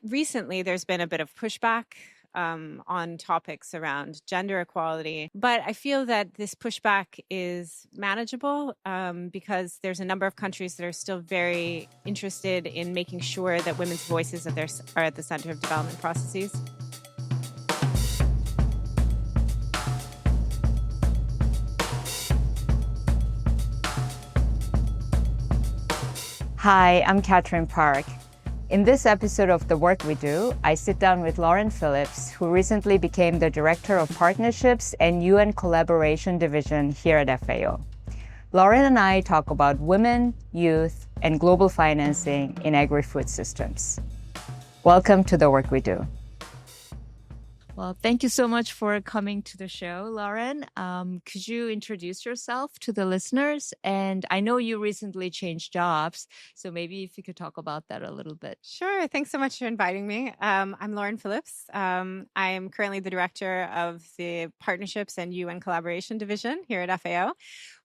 recently, there's been a bit of pushback on topics around gender equality, but I feel that this pushback is manageable because there's a number of countries that are still very interested in making sure that women's voices are at the center of development processes. Hi, I'm Catherine Park. In this episode of The Work We Do, I sit down with Lauren Phillips, who recently became the Director of Partnerships and UN Collaboration Division here at FAO. Lauren and I talk about women, youth, and global financing in agri-food systems. Welcome to The Work We Do. Well, thank you so much for coming to the show, Lauren. Could you introduce yourself to the listeners? And I know you recently changed jobs, so maybe if you could talk about that a little bit. Sure. Thanks so much for inviting me. I'm Lauren Phillips. I am currently the Director of the Partnerships and UN Collaboration Division here at FAO.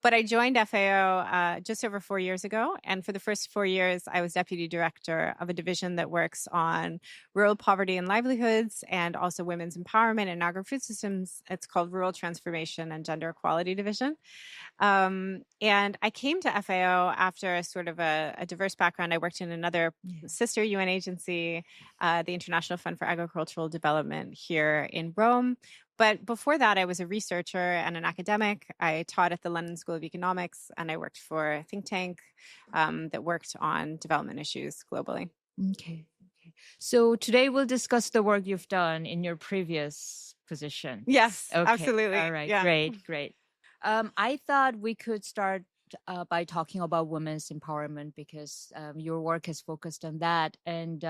But I joined FAO just over 4 years ago. And for the first 4 years, I was Deputy Director of a division that works on rural poverty and livelihoods and also women's empowerment and agri-food systems. It's called Rural Transformation and Gender Equality Division. And I came to FAO after a diverse background. I worked in another sister UN agency, the International Fund for Agricultural Development here in Rome. But before that, I was a researcher and an academic. I taught at the London School of Economics, and I worked for a think tank that worked on development issues globally. Okay. So today we'll discuss the work you've done in your previous position. Yes, okay. Absolutely. All right, yeah. Great. I thought we could start by talking about women's empowerment because your work has focused on that. And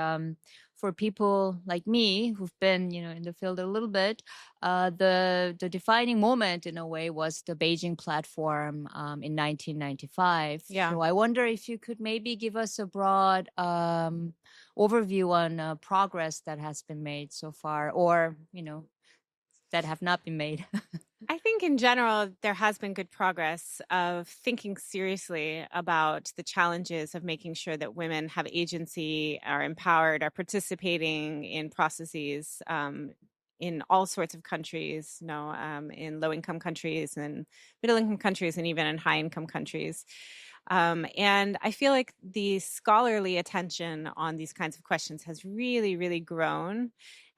for people like me who've been, in the field a little bit, the defining moment in a way was the Beijing platform in 1995. Yeah. So I wonder if you could maybe give us a broad overview on progress that has been made so far, or that have not been made. I think in general, there has been good progress of thinking seriously about the challenges of making sure that women have agency, are empowered, are participating in processes in all sorts of countries, in low-income countries and middle-income countries and even in high-income countries. And I feel like the scholarly attention on these kinds of questions has really, really grown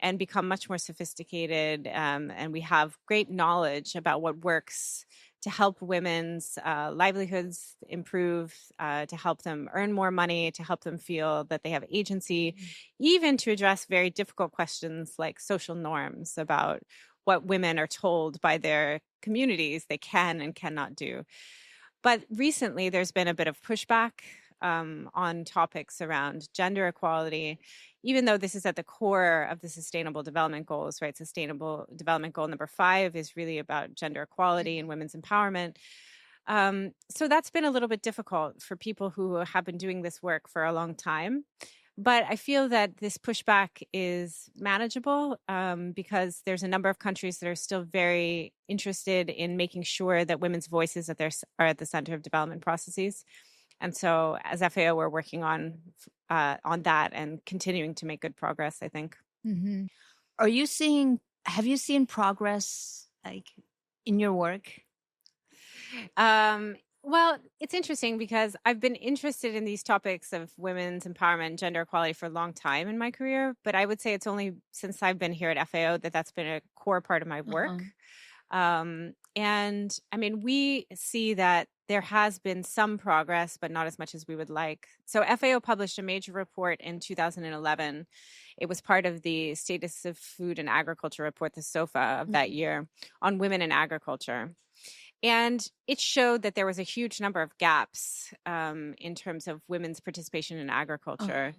and become much more sophisticated. And we have great knowledge about what works to help women's livelihoods improve, to help them earn more money, to help them feel that they have agency, even to address very difficult questions like social norms about what women are told by their communities they can and cannot do. But recently, there's been a bit of pushback on topics around gender equality, even though this is at the core of the Sustainable Development Goals, right? Sustainable Development Goal number 5 is really about gender equality and women's empowerment. So that's been a little bit difficult for people who have been doing this work for a long time. But I feel that this pushback is manageable because there's a number of countries that are still very interested in making sure that women's voices are at the center of development processes. And so as FAO, we're working on that and continuing to make good progress, I think. Mm-hmm. Have you seen progress in your work? Well, it's interesting because I've been interested in these topics of women's empowerment and gender equality for a long time in my career, but I would say it's only since I've been here at FAO that's been a core part of my work. And I mean, we see that there has been some progress, but not as much as we would like. So FAO published a major report in 2011. It was part of the Status of Food and Agriculture report, the SOFA of that year, on women in agriculture. And it showed that there was a huge number of gaps in terms of women's participation in agriculture.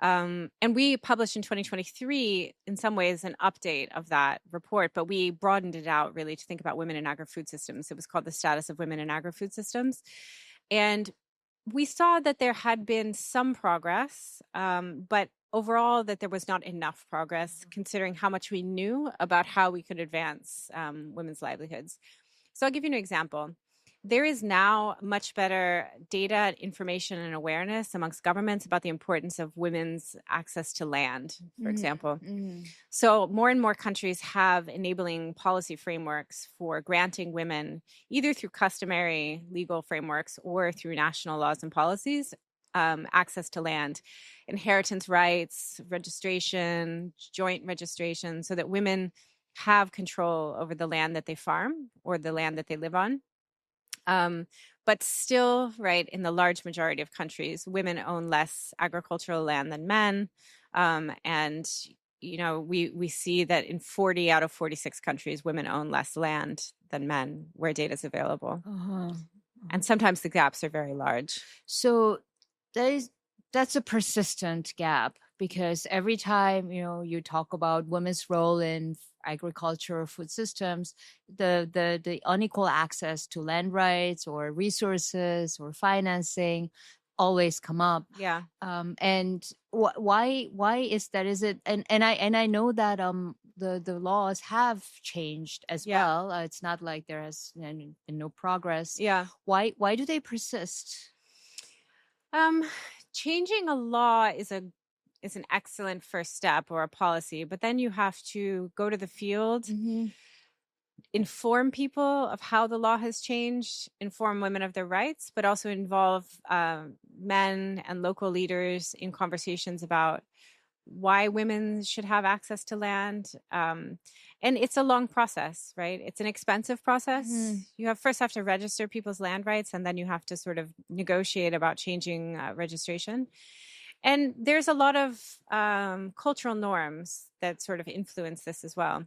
And we published in 2023, in some ways, an update of that report, but we broadened it out really to think about women in agri-food systems. It was called The Status of Women in Agri-Food Systems. And we saw that there had been some progress, but overall that there was not enough progress considering how much we knew about how we could advance women's livelihoods. So I'll give you an example. There is now much better data, information, and awareness amongst governments about the importance of women's access to land, for example. So more and more countries have enabling policy frameworks for granting women, either through customary legal frameworks or through national laws and policies, access to land, inheritance rights, registration, joint registration, so that women have control over the land that they farm or the land that they live on. But still, right, in the large majority of countries, women own less agricultural land than men. And, we see that in 40 out of 46 countries, women own less land than men where data is available. And sometimes the gaps are very large. So that's a persistent gap, because every time you talk about women's role in agriculture or food systems, the unequal access to land rights or resources or financing always come up. Yeah. And why is that? Is it and I know that the laws have changed as well. It's not like there has been no progress. Yeah. Why do they persist? Changing a law is an excellent first step, or a policy, but then you have to go to the field, inform people of how the law has changed, inform women of their rights, but also involve men and local leaders in conversations about why women should have access to land. And it's a long process, right? It's an expensive process. You first have to register people's land rights, and then you have to sort of negotiate about changing registration. And there's a lot of cultural norms that sort of influence this as well.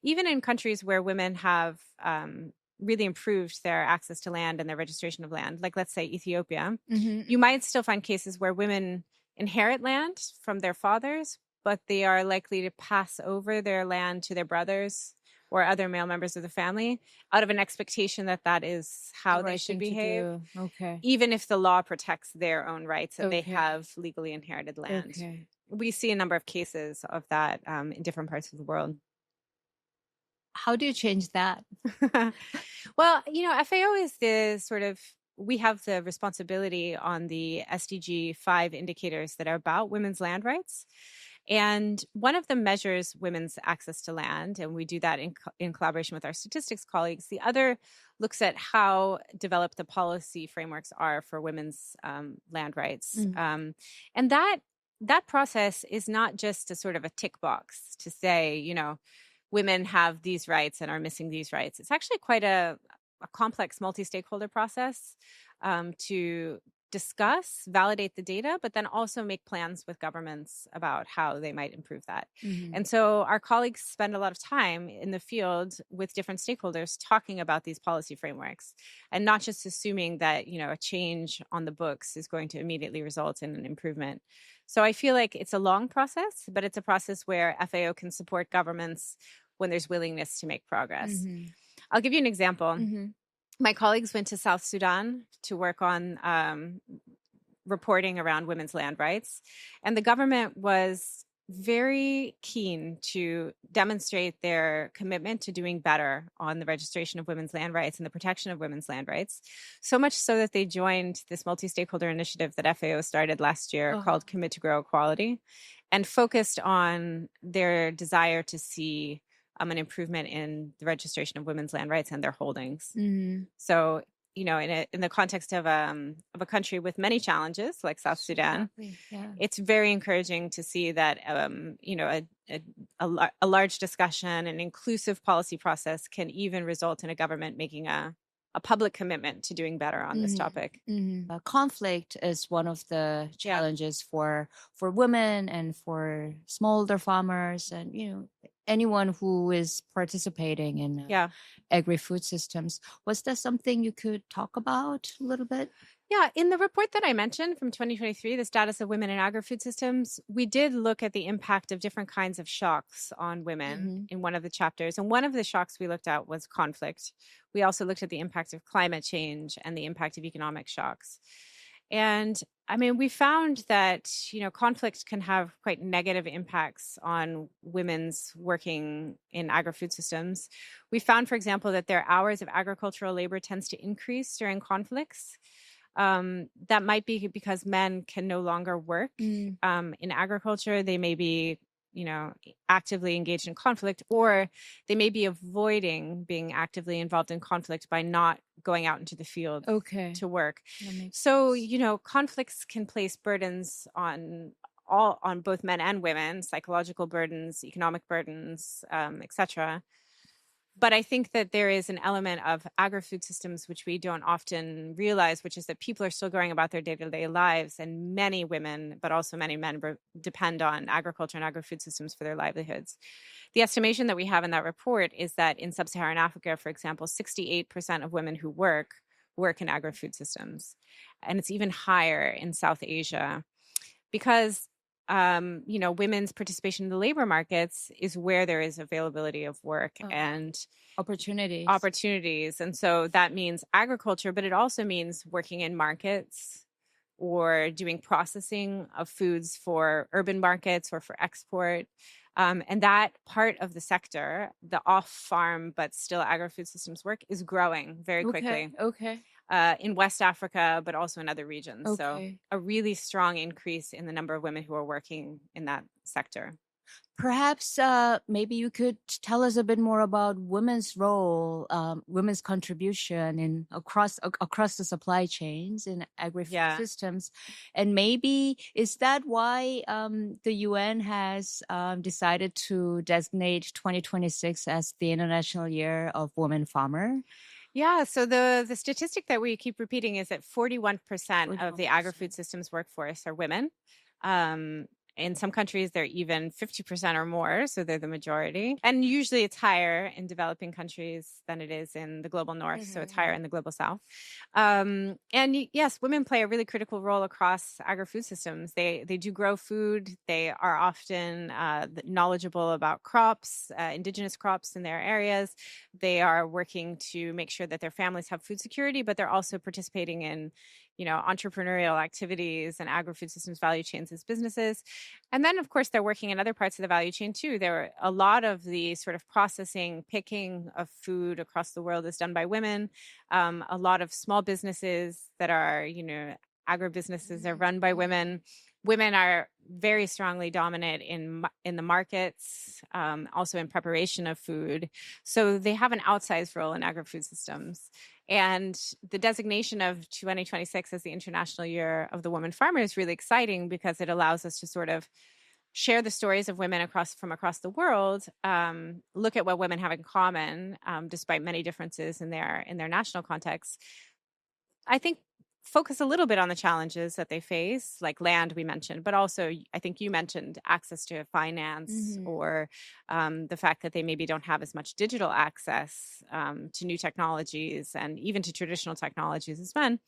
Even in countries where women have really improved their access to land and their registration of land, like let's say Ethiopia, you might still find cases where women inherit land from their fathers, but they are likely to pass over their land to their brothers or other male members of the family out of an expectation that that is how they should behave. Okay. Even if the law protects their own rights, that they have legally inherited land. Okay. We see a number of cases of that in different parts of the world. How do you change that? Well, FAO is the sort of, we have the responsibility on the SDG 5 indicators that are about women's land rights. And one of them measures women's access to land, and we do that in collaboration with our statistics colleagues. The other looks at how developed the policy frameworks are for women's land rights. And that process is not just a sort of a tick box to say, women have these rights and are missing these rights. It's actually quite a complex multi-stakeholder process to discuss, validate the data, but then also make plans with governments about how they might improve that. And so our colleagues spend a lot of time in the field with different stakeholders talking about these policy frameworks, and not just assuming that, a change on the books is going to immediately result in an improvement. So I feel like it's a long process, but it's a process where FAO can support governments when there's willingness to make progress. I'll give you an example. My colleagues went to South Sudan to work on reporting around women's land rights. And the government was very keen to demonstrate their commitment to doing better on the registration of women's land rights and the protection of women's land rights. So much so that they joined this multi-stakeholder initiative that FAO started last year called Commit to Grow Equality, and focused on their desire to see an improvement in the registration of women's land rights and their holdings. So, in the context of a country with many challenges like South Sudan, it's very encouraging to see that a large discussion, an inclusive policy process can even result in a government making a public commitment to doing better on this topic. Conflict is one of the challenges for women and for smallholder farmers and anyone who is participating in agri-food systems. Was that something you could talk about a little bit? Yeah, in the report that I mentioned from 2023, the status of women in agri-food systems, we did look at the impact of different kinds of shocks on women in one of the chapters. And one of the shocks we looked at was conflict. We also looked at the impact of climate change and the impact of economic shocks. And I mean, we found that, conflict can have quite negative impacts on women's working in agri-food systems. We found, for example, that their hours of agricultural labor tends to increase during conflicts. That might be because men can no longer work in agriculture. They may be, actively engaged in conflict, or they may be avoiding being actively involved in conflict by not going out into the field to work. So, conflicts can place burdens on both men and women, psychological burdens, economic burdens, etc. But I think that there is an element of agri-food systems which we don't often realize, which is that people are still going about their day-to-day lives, and many women, but also many men, depend on agriculture and agri-food systems for their livelihoods. The estimation that we have in that report is that in sub-Saharan Africa, for example, 68% of women who work in agri-food systems. And it's even higher in South Asia because women's participation in the labor markets is where there is availability of work and opportunities. And so that means agriculture, but it also means working in markets or doing processing of foods for urban markets or for export. And that part of the sector, the off-farm but still agri-food systems work, is growing very quickly. In West Africa, but also in other regions. So a really strong increase in the number of women who are working in that sector. Perhaps maybe you could tell us a bit more about women's role, women's contribution in across the supply chains in agri-food systems, and maybe is that why the UN has decided to designate 2026 as the International Year of Women Farmer? Yeah, so the statistic that we keep repeating is that 41% of the agri-food systems workforce are women. In some countries, they're even 50% or more, so they're the majority. And usually it's higher in developing countries than it is in the global north, so it's higher in the global south. And yes, women play a really critical role across agri-food systems. They do grow food. They are often knowledgeable about crops, indigenous crops in their areas. They are working to make sure that their families have food security, but they're also participating in entrepreneurial activities and agri-food systems value chains as businesses. And then, of course, they're working in other parts of the value chain too. There are a lot of the sort of processing, picking of food across the world is done by women. A lot of small businesses that are, agribusinesses are run by women. Women are very strongly dominant in the markets, also in preparation of food. So they have an outsized role in agri-food systems. And the designation of 2026 as the International Year of the Woman Farmer is really exciting because it allows us to sort of share the stories of women from across the world, look at what women have in common, despite many differences in their national contexts. I think focus a little bit on the challenges that they face, like land we mentioned, but also I think you mentioned access to finance or the fact that they maybe don't have as much digital access to new technologies and even to traditional technologies as men,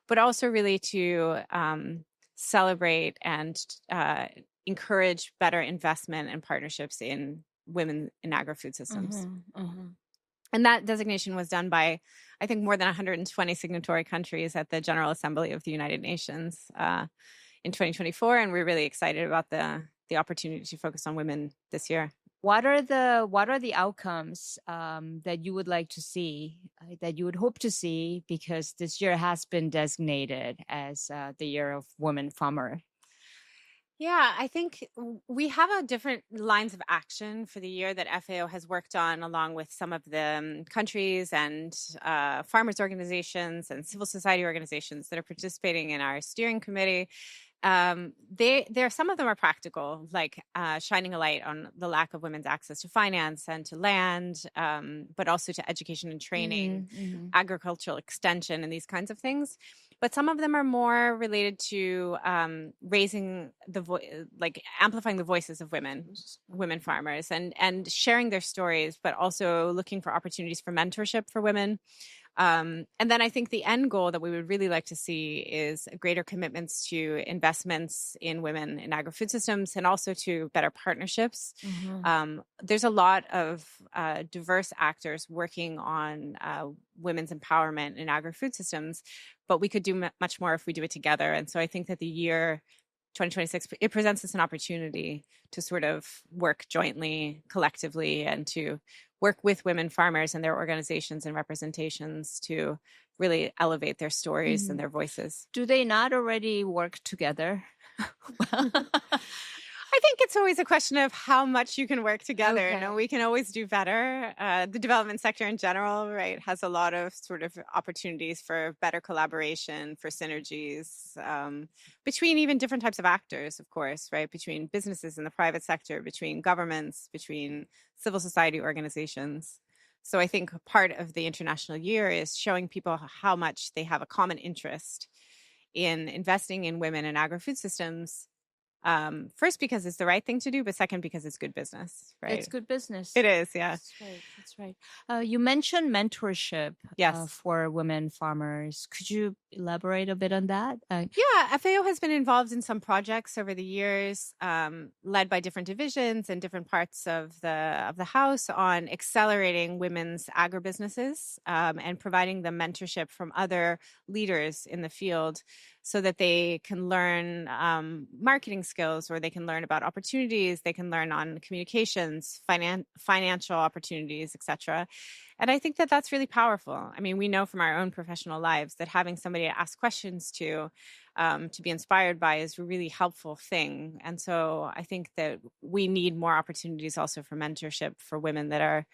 but also really to celebrate and encourage better investment and partnerships in women in agri-food systems. And that designation was done by, I think, more than 120 signatory countries at the General Assembly of the United Nations in 2024. And we're really excited about the opportunity to focus on women this year. What are the outcomes that you would like to see, that you would hope to see, because this year has been designated as the Year of Women Farmer? Yeah, I think we have a different lines of action for the year that FAO has worked on, along with some of the countries and farmers organizations and civil society organizations that are participating in our steering committee. Some of them are practical, like shining a light on the lack of women's access to finance and to land, but also to education and training, agricultural extension, and these kinds of things. But some of them are more related to raising amplifying the voices of women farmers, and sharing their stories, but also looking for opportunities for mentorship for women. And then I think the end goal that we would really like to see is greater commitments to investments in women in agri-food systems and also to better partnerships. There's a lot of diverse actors working on women's empowerment in agri-food systems, but we could do much more if we do it together. And so I think that the year 2026, it presents us an opportunity to sort of work jointly, collectively, and to work with women farmers and their organizations and representations to really elevate their stories and their voices. Do they not already work together? I think it's always a question of how much you can work together. Okay. You know, we can always do better. The development sector in general, right, has a lot of sort of opportunities for better collaboration, for synergies between even different types of actors, of course, right, between businesses in the private sector, between governments, between civil society organizations. So I think part of the International Year is showing people how much they have a common interest in investing in women in agri-food systems. First, because it's the right thing to do, but second, because it's good business, right? It's good business. It is, yeah. That's right. You mentioned mentorship Yes. For women farmers. Could you elaborate a bit on that? Yeah, FAO has been involved in some projects over the years, led by different divisions and different parts of the house on accelerating women's agribusinesses and providing them mentorship from other leaders in the field so that they can learn marketing skills, or they can learn about opportunities, they can learn on communications, financial opportunities, etc. And I think that that's really powerful. I mean, we know from our own professional lives that having somebody to ask questions to be inspired by is a really helpful thing. And so I think that we need more opportunities also for mentorship for women that are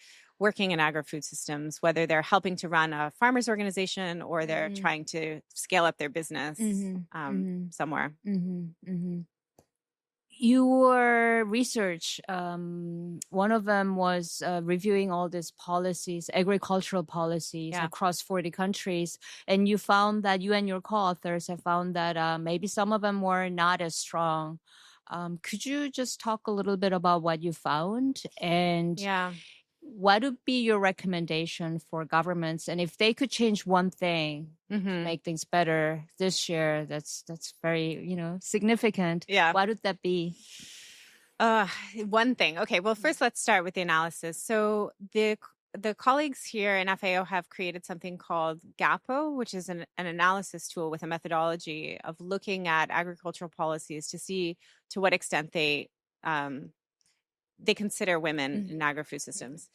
working in agri-food systems, whether they're helping to run a farmers organization or they're trying to scale up their business somewhere. Your research, one of them was reviewing all these policies, agricultural policies across 40 countries. And you found that you and your co-authors have found that maybe some of them were not as strong. Could you just talk a little bit about what you found? And what would be your recommendation for governments? And if they could change one thing to make things better this year, that's very, significant. Yeah. What would that be? One thing. Okay. Well, first let's start with the analysis. So the colleagues here in FAO have created something called GAPO, which is an analysis tool with a methodology of looking at agricultural policies to see to what extent they consider women in agri-food systems.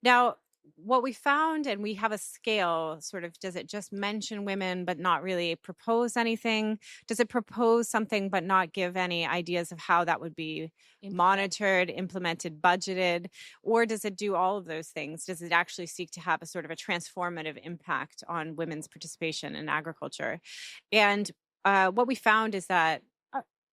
Now, what we found, and we have a scale, sort of, does it just mention women but not really propose anything? Does it propose something but not give any ideas of how that would be monitored, implemented, budgeted? Or does it do all of those things? Does it actually seek to have a sort of a transformative impact on women's participation in agriculture? And what we found is that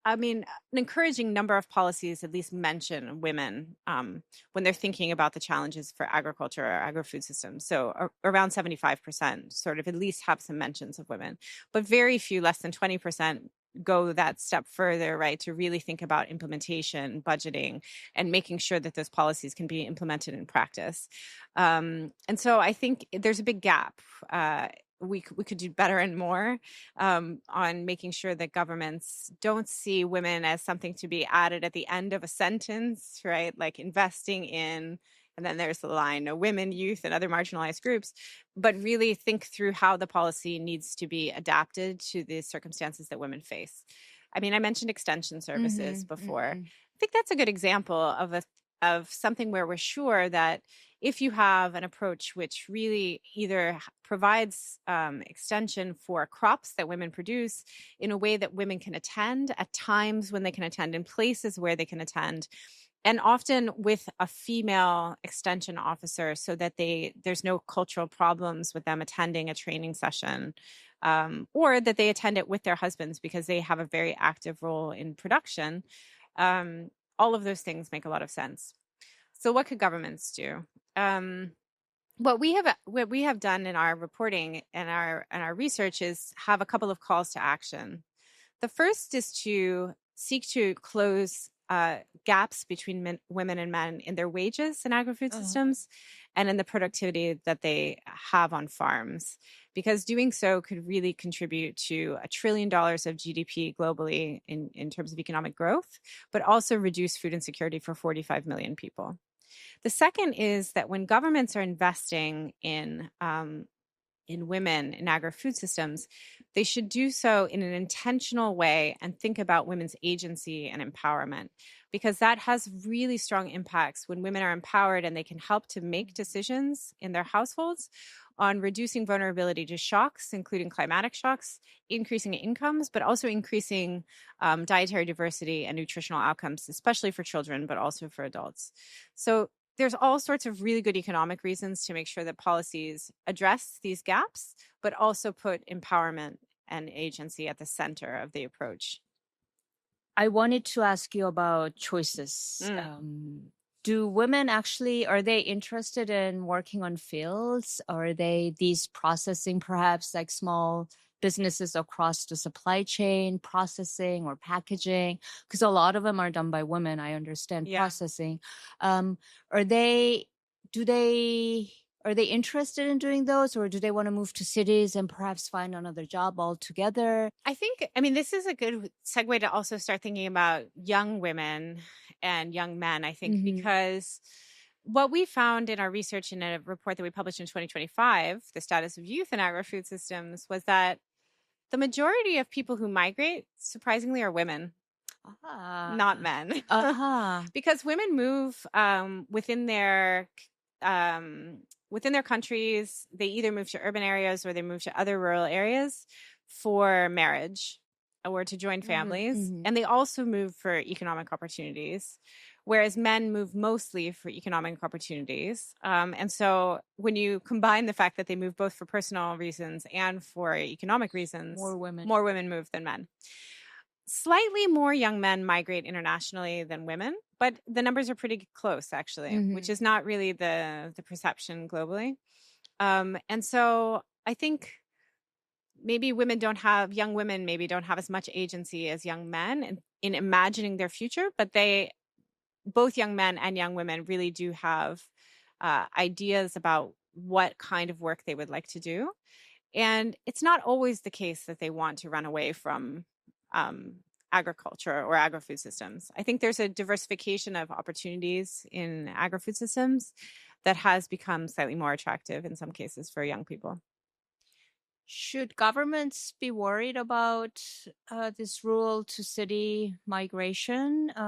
an encouraging number of policies at least mention women when they're thinking about the challenges for agriculture or agri-food systems. So around 75% sort of at least have some mentions of women, but very few, less than 20%, go that step further, right, to really think about implementation, budgeting, and making sure that those policies can be implemented in practice. And so I think there's a big gap. We could do better and more on making sure that governments don't see women as something to be added at the end of a sentence, right? Like investing in, and then there's the line, no women, youth, and other marginalized groups, but really think through how the policy needs to be adapted to the circumstances that women face. I mean, I mentioned extension services before. I think that's a good example of something where we're sure that if you have an approach which really either provides extension for crops that women produce in a way that women can attend at times when they can attend, in places where they can attend, and often with a female extension officer so that there's no cultural problems with them attending a training session, or that they attend it with their husbands because they have a very active role in production. All of those things make a lot of sense. So what could governments do? What we have done in our reporting and our research is have a couple of calls to action. The first is to seek to close gaps between women and men in their wages in agri-food systems and in the productivity that they have on farms, because doing so could really contribute to $1 trillion of GDP globally in terms of economic growth, but also reduce food insecurity for 45 million people. The second is that when governments are investing in women in agri-food systems, they should do so in an intentional way and think about women's agency and empowerment, because that has really strong impacts when women are empowered and they can help to make decisions in their households on reducing vulnerability to shocks, including climatic shocks, increasing incomes, but also increasing dietary diversity and nutritional outcomes, especially for children, but also for adults. So there's all sorts of really good economic reasons to make sure that policies address these gaps, but also put empowerment and agency at the center of the approach. I wanted to ask you about choices. Do women actually, are they interested in working on fields? Are they these processing, perhaps like small businesses across the supply chain, processing or packaging? Because a lot of them are done by women, I understand, processing. Are they interested in doing those, or do they want to move to cities and perhaps find another job altogether? I mean, this is a good segue to also start thinking about young women and young men, I think, because what we found in our research in a report that we published in 2025, The Status of Youth in Agri-Food Systems, was that the majority of people who migrate, surprisingly, are women. Not men. Because women move within their countries. They either move to urban areas or they move to other rural areas for marriage or to join families. And they also move for economic opportunities, whereas men move mostly for economic opportunities. And so when you combine the fact that they move both for personal reasons and for economic reasons, more women move than men. Slightly more young men migrate internationally than women, but the numbers are pretty close, actually, which is not really the perception globally. And so I think maybe young women maybe don't have as much agency as young men in imagining their future, but both young men and young women really do have ideas about what kind of work they would like to do. And it's not always the case that they want to run away from agriculture or agri-food systems. I think there's a diversification of opportunities in agri-food systems that has become slightly more attractive in some cases for young people. Should governments be worried about this rural to city migration? Yeah,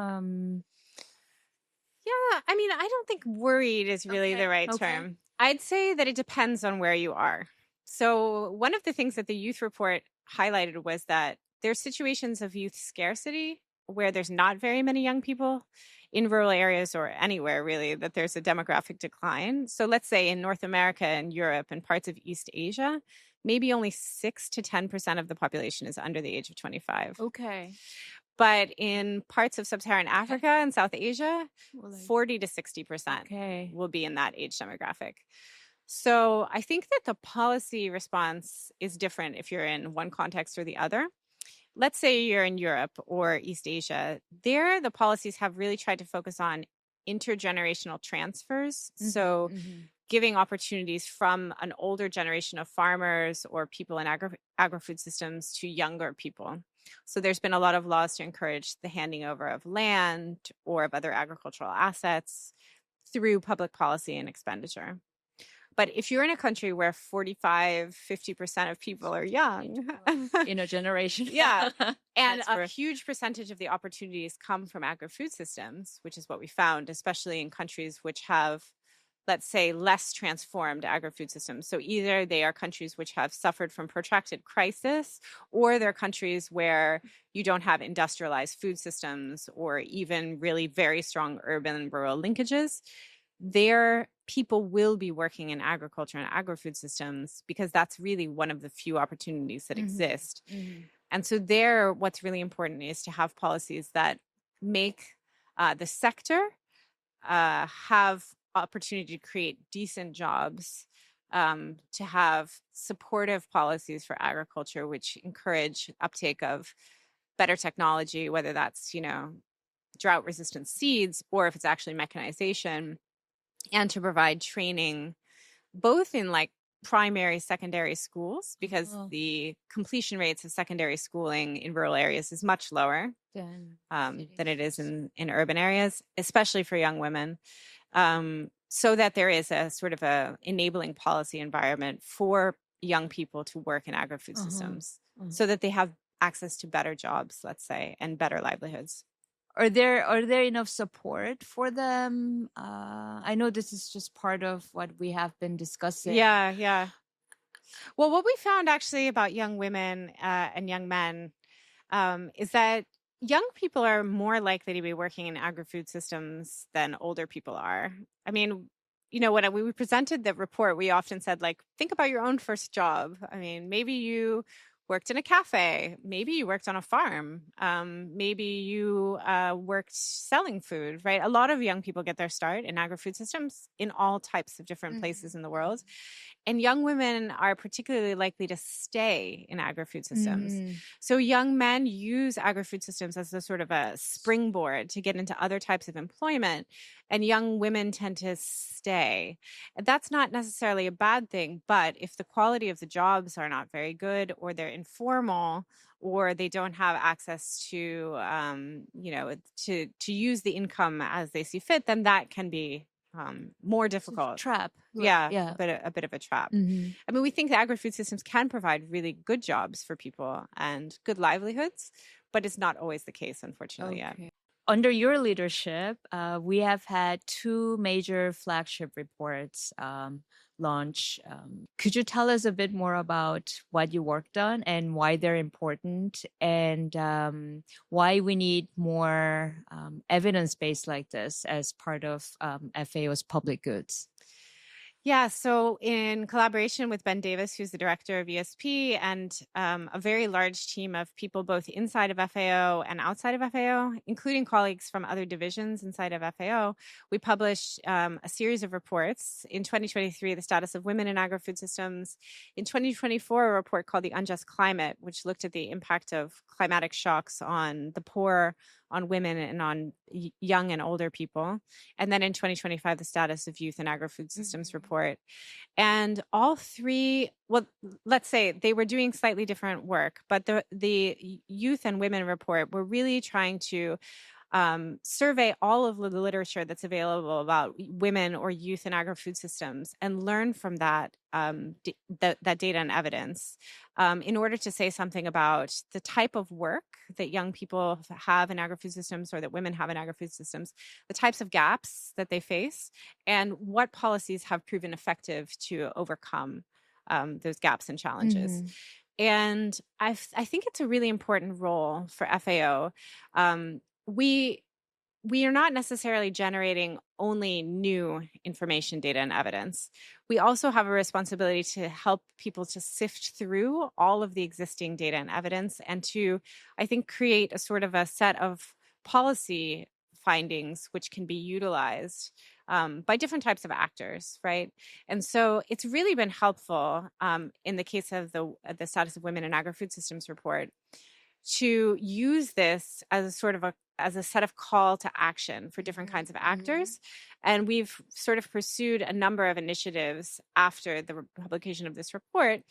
I mean, I don't think worried is really the right term. I'd say that it depends on where you are. So one of the things that the youth report highlighted was that there's situations of youth scarcity where there's not very many young people in rural areas or anywhere really, that there's a demographic decline. So let's say in North America and Europe and parts of East Asia, maybe only 6 to 10% of the population is under the age of 25. Okay. But in parts of sub-Saharan Africa and South Asia, 40 to 60% will be in that age demographic. So I think that the policy response is different if you're in one context or the other. Let's say you're in Europe or East Asia. There, the policies have really tried to focus on intergenerational transfers. So giving opportunities from an older generation of farmers or people in agri-food systems to younger people. So there's been a lot of laws to encourage the handing over of land or of other agricultural assets through public policy and expenditure. But if you're in a country where 45, 50% of people are young in a generation. And a huge percentage of the opportunities come from agri-food systems, which is what we found, especially in countries which have, let's say, less transformed agri-food systems. So either they are countries which have suffered from protracted crisis, or they're countries where you don't have industrialized food systems or even really very strong urban and rural linkages. Their people will be working in agriculture and agri-food systems because that's really one of the few opportunities that exist. And so there, what's really important is to have policies that make the sector have opportunity to create decent jobs, to have supportive policies for agriculture, which encourage uptake of better technology, whether that's, drought-resistant seeds or if it's actually mechanization, and to provide training both in like primary, secondary schools, because the completion rates of secondary schooling in rural areas is much lower than it is in urban areas, especially for young women. So that there is a sort of a enabling policy environment for young people to work in agri-food systems so that they have access to better jobs, let's say, and better livelihoods. Are there enough support for them? I know this is just part of what we have been discussing. Yeah. Well, what we found actually about young women and young men is that young people are more likely to be working in agri-food systems than older people are. I mean, when we presented the report, we often said, like, think about your own first job. I mean, maybe you worked in a cafe. Maybe you worked on a farm. Maybe you worked selling food, right? A lot of young people get their start in agri-food systems in all types of different places in the world. And young women are particularly likely to stay in agri-food systems. So young men use agri-food systems as a sort of a springboard to get into other types of employment. And young women tend to stay. That's not necessarily a bad thing, but if the quality of the jobs are not very good, or they're informal, or they don't have access to, to use the income as they see fit, then that can be more difficult. Trap. Yeah. A bit of a trap. I mean, we think the agri-food systems can provide really good jobs for people and good livelihoods, but it's not always the case, unfortunately. Yeah. Under your leadership, we have had 2 major flagship reports launch. Could you tell us a bit more about what you worked on and why they're important, and why we need more evidence-based like this as part of FAO's public goods? Yeah, so in collaboration with Ben Davis, who's the director of ESP, and a very large team of people both inside of FAO and outside of FAO, including colleagues from other divisions inside of FAO, we published a series of reports. In 2023, the status of women in agri-food systems. In 2024, a report called The Unjust Climate, which looked at the impact of climatic shocks on the poor, on women, and on young and older people. And then in 2025, the status of youth and agri-food systems report. And all three, well, let's say they were doing slightly different work, but the youth and women report were really trying to survey all of the literature that's available about women or youth in agri-food systems and learn from that that data and evidence in order to say something about the type of work that young people have in agri-food systems, or that women have in agri-food systems, the types of gaps that they face, and what policies have proven effective to overcome those gaps and challenges. And I think it's a really important role for FAO. We are not necessarily generating only new information, data, and evidence. We also have a responsibility to help people to sift through all of the existing data and evidence, and to, I think, create a sort of a set of policy findings which can be utilized by different types of actors, right? And so it's really been helpful in the case of the Status of Women in Agri-Food Systems report to use this as a sort of as a set of call to action for different kinds of actors. And we've sort of pursued a number of initiatives after the publication of this report.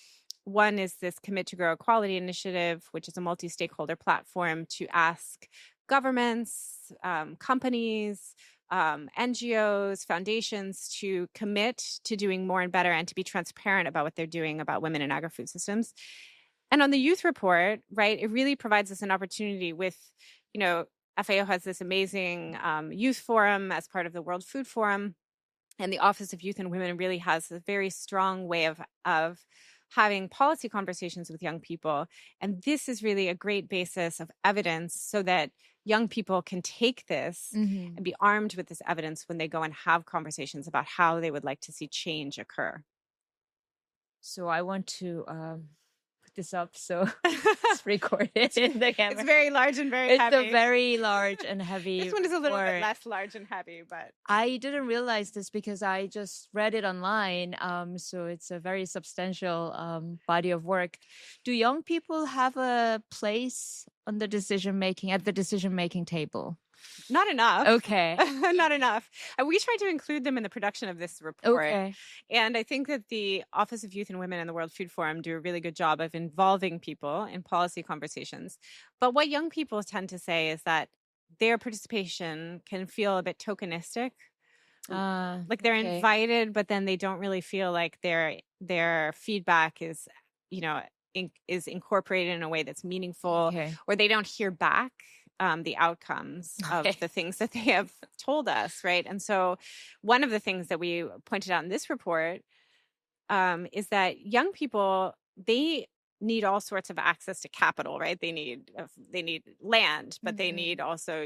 One is this Commit to Grow Equality initiative, which is a multi-stakeholder platform to ask governments, companies, NGOs, foundations to commit to doing more and better, and to be transparent about what they're doing about women in agri-food systems. And on the youth report, right, it really provides us an opportunity with, FAO has this amazing youth forum as part of the World Food Forum. And the Office of Youth and Women really has a very strong way of having policy conversations with young people. And this is really a great basis of evidence so that young people can take this and be armed with this evidence when they go and have conversations about how they would like to see change occur. So I want to put this up so it's recorded in the camera. It's very large and very heavy. It's a very large and heavy This one is a little bit less large and heavy, but I didn't realize this because I just read it online. So it's a very substantial body of work. Do young people have a place on the decision making table? Not enough. Okay. Not enough. And we tried to include them in the production of this report. Okay. And I think that the Office of Youth and Women and the World Food Forum do a really good job of involving people in policy conversations. But what young people tend to say is that their participation can feel a bit tokenistic. Like they're invited, but then they don't really feel like their feedback is, is incorporated in a way that's meaningful, or they don't hear back the outcomes of the things that they have told us, right? And so one of the things that we pointed out in this report is that young people, they need all sorts of access to capital, right? They need land, but they need also,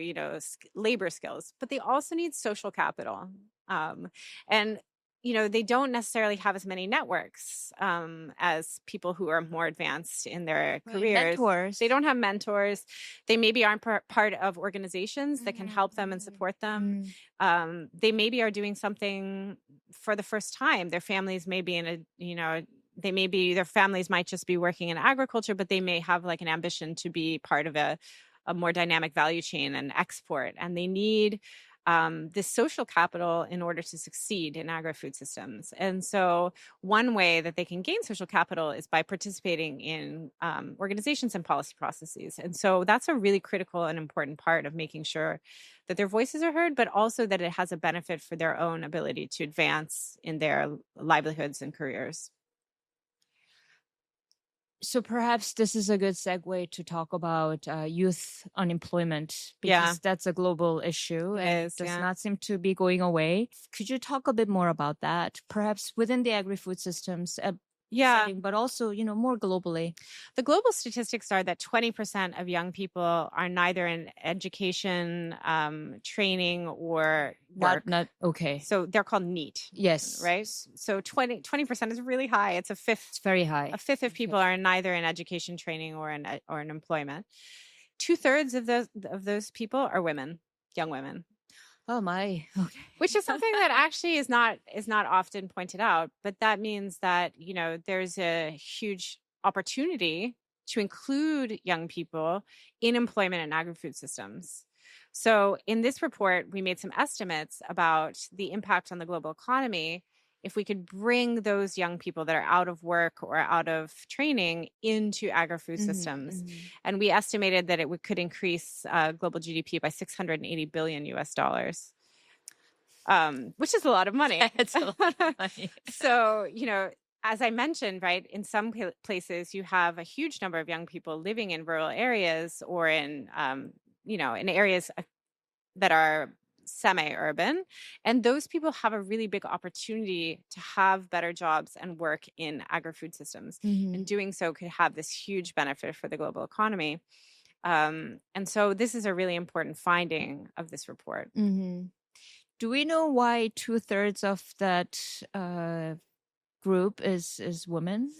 labor skills, but they also need social capital. And they don't necessarily have as many networks as people who are more advanced in their careers. Mentors. They don't have mentors. They maybe aren't part of organizations that can help them and support them. They maybe are doing something for the first time. Their families may be in their families might just be working in agriculture, but they may have like an ambition to be part of a more dynamic value chain and export. And they need this social capital in order to succeed in agri-food systems. And so one way that they can gain social capital is by participating in organizations and policy processes. And so that's a really critical and important part of making sure that their voices are heard, but also that it has a benefit for their own ability to advance in their livelihoods and careers. So perhaps this is a good segue to talk about youth unemployment, because that's a global issue and does not seem to be going away. Could you talk a bit more about that, perhaps within the agri-food systems setting, but also, more globally? The global statistics are that 20% of young people are neither in education, training, or work. Not okay. So they're called NEET. Yes. Right? So 20% is really high. It's a fifth. It's very high. A fifth of people are neither in education, training, or in employment. 2/3 of those people are women, young women. Oh my. Okay. Which is something that actually is not often pointed out, but that means that, there's a huge opportunity to include young people in employment and agri-food systems. So in this report, we made some estimates about the impact on the global economy if we could bring those young people that are out of work or out of training into agri-food systems. And we estimated that it could increase global GDP by $680 billion US, which is a lot of money. It's a lot of money. So, as I mentioned, right, in some places you have a huge number of young people living in rural areas or in, in areas that are semi-urban, and those people have a really big opportunity to have better jobs and work in agri-food systems. And doing so could have this huge benefit for the global economy. And so this is a really important finding of this report. Do we know why 2/3 of that group is women?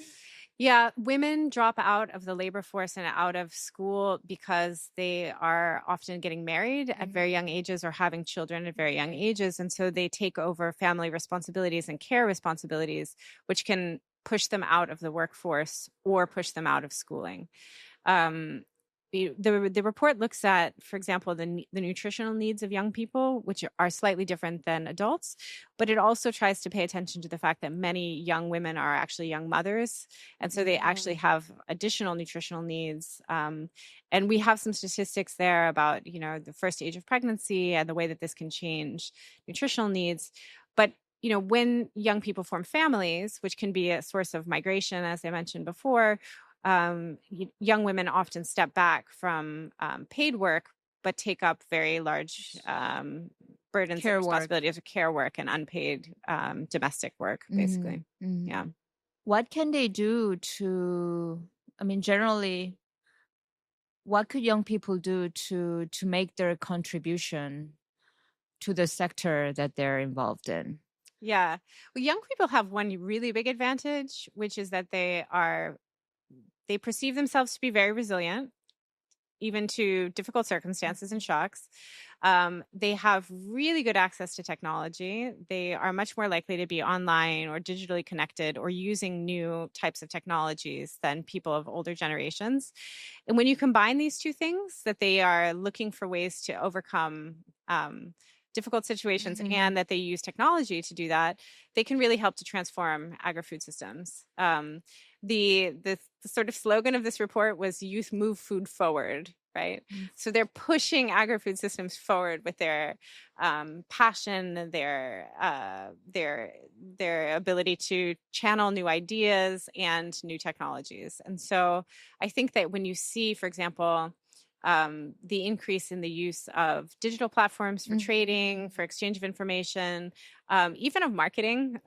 Yeah, women drop out of the labor force and out of school because they are often getting married at very young ages or having children at very young ages. And so they take over family responsibilities and care responsibilities, which can push them out of the workforce or push them out of schooling. The report looks at, for example, the nutritional needs of young people, which are slightly different than adults, but it also tries to pay attention to the fact that many young women are actually young mothers, and so they actually have additional nutritional needs. And we have some statistics there about, the first stage of pregnancy and the way that this can change nutritional needs. But when young people form families, which can be a source of migration, as I mentioned before, young women often step back from paid work, but take up very large burdens and responsibilities of care work and unpaid domestic work, basically. Yeah. What can they do generally, what could young people do to make their contribution to the sector that they're involved in? Yeah. Well, young people have one really big advantage, which is that they perceive themselves to be very resilient. even to difficult circumstances and shocks. They have really good access to technology. They are much more likely to be online or digitally connected or using new types of technologies than people of older generations. And when you combine these two things, that they are looking for ways to overcome difficult situations and that they use technology to do that, they can really help to transform agri-food systems. The sort of slogan of this report was "Youth Move Food Forward." Right. So they're pushing agri-food systems forward with their passion, their ability to channel new ideas and new technologies. And so I think that when you see, for example, the increase in the use of digital platforms for trading, for exchange of information, even of marketing,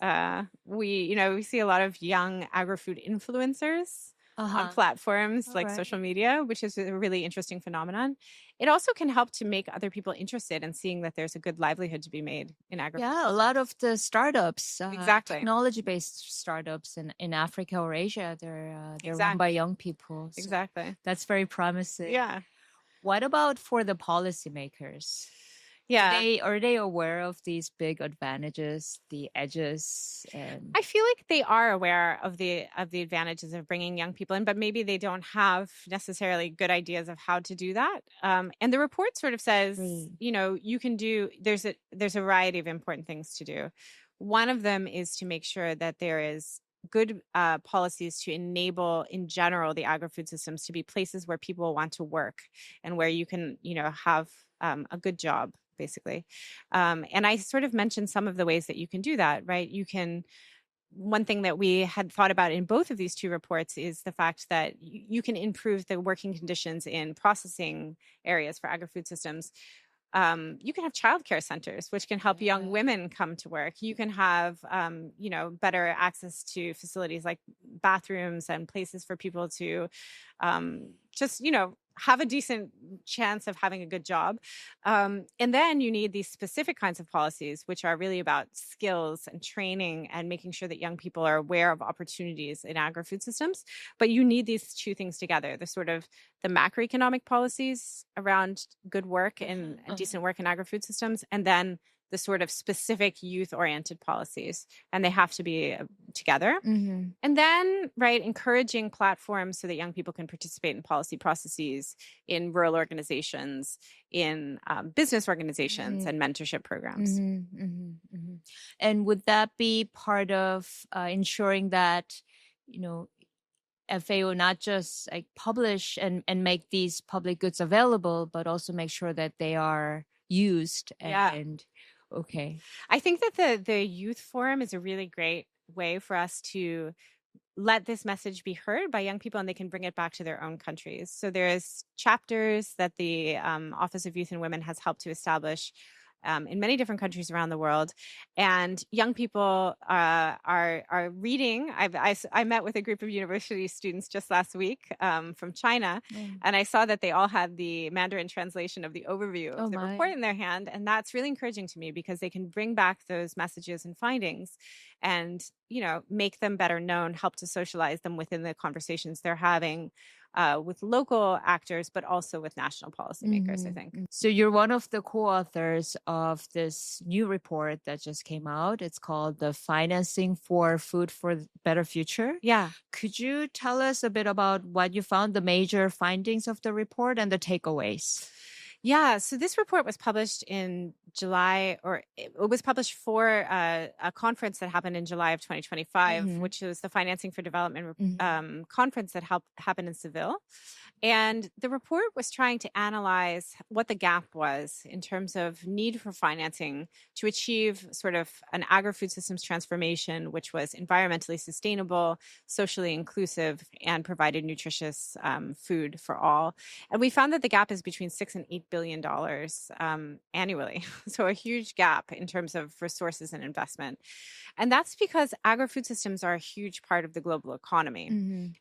we see a lot of young agri-food influencers on platforms like social media, which is a really interesting phenomenon. It also can help to make other people interested in seeing that there's a good livelihood to be made in agriculture. Yeah, a lot of the startups, Exactly. technology-based startups in Africa or Asia, they're run by young people. So exactly. that's very promising. Yeah. What about for the policymakers? Yeah. Are they aware of these big advantages, the edges? I feel like they are aware of the advantages of bringing young people in, but maybe they don't have necessarily good ideas of how to do that. And the report sort of says, you can do. There's a variety of important things to do. One of them is to make sure that there is good policies to enable, in general, the agri-food systems to be places where people want to work and where you can, have a good job, basically. And I sort of mentioned some of the ways that you can do that, right? One thing that we had thought about in both of these two reports is the fact that you can improve the working conditions in processing areas for agri-food systems. You can have childcare centers, which can help young women come to work. You can have, better access to facilities like bathrooms and places for people to just, have a decent chance of having a good job. And then you need these specific kinds of policies, which are really about skills and training and making sure that young people are aware of opportunities in agri-food systems. But you need these two things together, the macroeconomic policies around good work and decent work in agri-food systems, and then the sort of specific youth-oriented policies. And they have to be together. And then, encouraging platforms so that young people can participate in policy processes, in rural organizations, in business organizations, and mentorship programs. And would that be part of ensuring that, FAO not just publish and make these public goods available, but also make sure that they are used okay. I think that the youth forum is a really great way for us to let this message be heard by young people, and they can bring it back to their own countries. So there's chapters that the Office of Youth and Women has helped to establish in many different countries around the world, and young people are reading. I met with a group of university students just last week from China, and I saw that they all had the Mandarin translation of the overview of the report in their hand, and that's really encouraging to me because they can bring back those messages and findings, and make them better known, help to socialize them within the conversations they're having with local actors, but also with national policymakers, I think. So you're one of the co-authors of this new report that just came out. It's called The Financing for Food for Better Future. Yeah. Could you tell us a bit about what you found, the major findings of the report and the takeaways? Yeah, so this report was published in July, or it was published for a conference that happened in July of 2025, which was the Financing for Development conference that happened in Seville. And the report was trying to analyze what the gap was in terms of need for financing to achieve sort of an agri-food systems transformation, which was environmentally sustainable, socially inclusive, and provided nutritious food for all. And we found that the gap is between $6 and $8 billion annually. So a huge gap in terms of resources and investment. And that's because agri-food systems are a huge part of the global economy.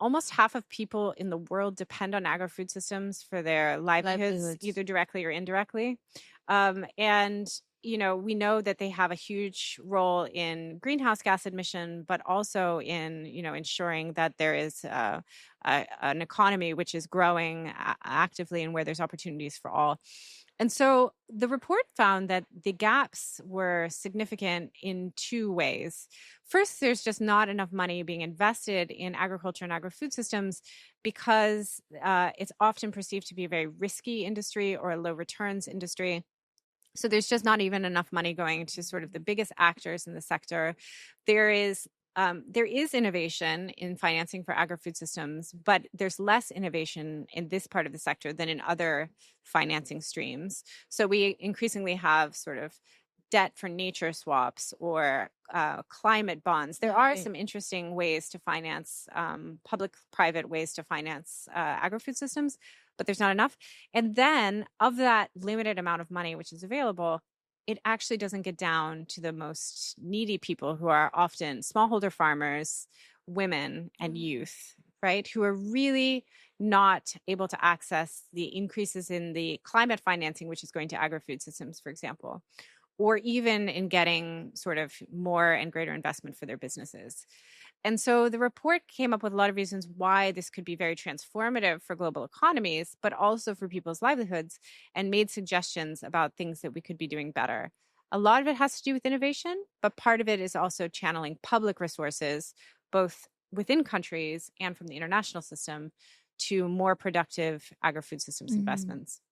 Almost half of people in the world depend on agri-food systems for their livelihoods, either directly or indirectly. And we know that they have a huge role in greenhouse gas emission, but also in, ensuring that there is an economy which is growing actively and where there's opportunities for all. And so the report found that the gaps were significant in two ways. First, there's just not enough money being invested in agriculture and agri-food systems because it's often perceived to be a very risky industry or a low returns industry. So there's just not even enough money going to sort of the biggest actors in the sector. There is innovation in financing for agri-food systems, but there's less innovation in this part of the sector than in other financing streams. So we increasingly have sort of debt for nature swaps or climate bonds. There are some interesting ways to finance, public-private ways to finance agri-food systems, but there's not enough. And then of that limited amount of money which is available, it actually doesn't get down to the most needy people, who are often smallholder farmers, women, and youth, right? Who are really not able to access the increases in the climate financing, which is going to agri-food systems, for example, or even in getting sort of more and greater investment for their businesses. And so the report came up with a lot of reasons why this could be very transformative for global economies, but also for people's livelihoods, and made suggestions about things that we could be doing better. A lot of it has to do with innovation, but part of it is also channeling public resources, both within countries and from the international system, to more productive agri-food systems investments.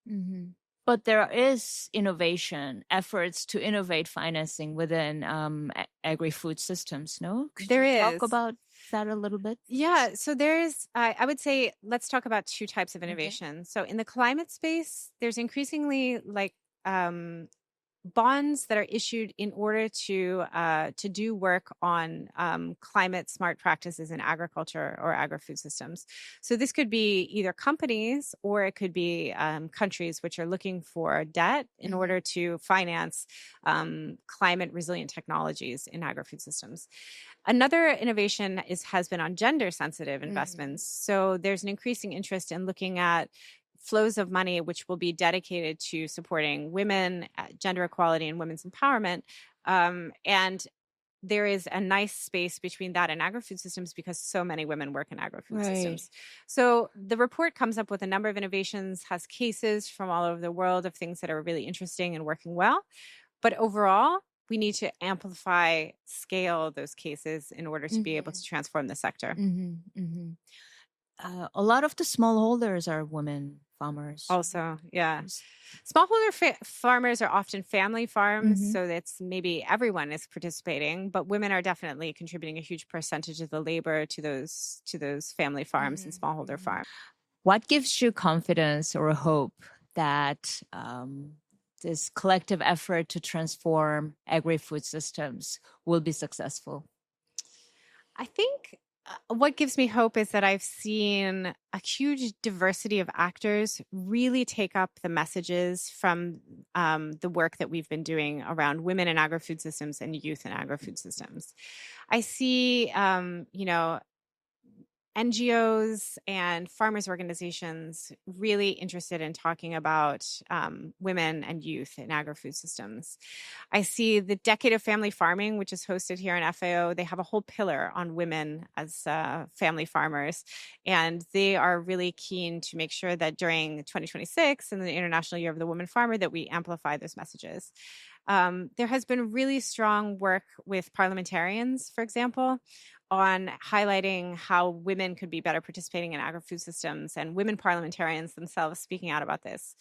But there is innovation, efforts to innovate financing within agri-food systems, no? Could There you is. talk about that a little bit? Yeah, so there's, I would say, let's talk about two types of innovation. Okay. So in the climate space, there's increasingly bonds that are issued in order to do work on climate smart practices in agriculture or agri-food systems. So this could be either companies, or it could be countries which are looking for debt in order to finance climate resilient technologies in agri-food systems. Another innovation has been on gender sensitive investments. So there's an increasing interest in looking at flows of money which will be dedicated to supporting women, gender equality, and women's empowerment. And there is a nice space between that and agri-food systems because so many women work in agri-food systems. So the report comes up with a number of innovations, has cases from all over the world of things that are really interesting and working well. But overall, we need to amplify, scale those cases in order to be able to transform the sector. A lot of the smallholders are women farmers. Also, yeah. Smallholder farmers are often family farms, so that's maybe everyone is participating, but women are definitely contributing a huge percentage of the labor to those family farms and smallholder farms. What gives you confidence or hope that this collective effort to transform agri-food systems will be successful? I think what gives me hope is that I've seen a huge diversity of actors really take up the messages from the work that we've been doing around women in agri-food systems and youth in agri-food systems. I see, NGOs and farmers organizations really interested in talking about women and youth in agri-food systems. I see the Decade of Family Farming, which is hosted here in FAO. They have a whole pillar on women as family farmers, and they are really keen to make sure that during 2026 and the International Year of the Woman Farmer that we amplify those messages. There has been really strong work with parliamentarians, for example, on highlighting how women could be better participating in agri-food systems, and women parliamentarians themselves speaking out about this.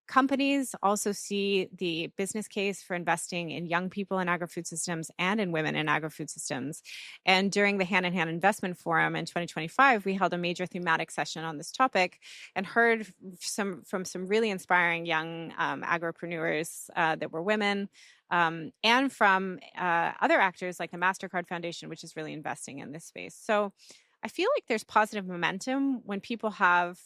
Companies also see the business case for investing in young people in agri-food systems and in women in agri-food systems. And during the Hand in Hand Investment Forum in 2025, we held a major thematic session on this topic and heard from some really inspiring young agripreneurs that were women, and from other actors like the MasterCard Foundation, which is really investing in this space. So I feel like there's positive momentum when people have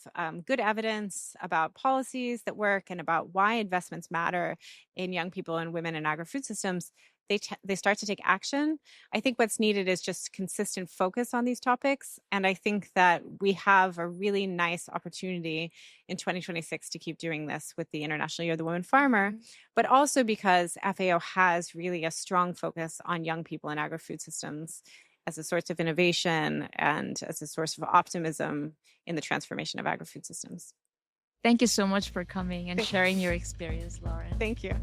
good evidence about policies that work and about why investments matter in young people and women in agri-food systems. They start to take action. I think what's needed is just consistent focus on these topics. And I think that we have a really nice opportunity in 2026 to keep doing this with the International Year of the Woman Farmer, but also because FAO has really a strong focus on young people in agri-food systems as a source of innovation and as a source of optimism in the transformation of agri-food systems. Thank you so much for coming and sharing your experience, Lauren. Thank you.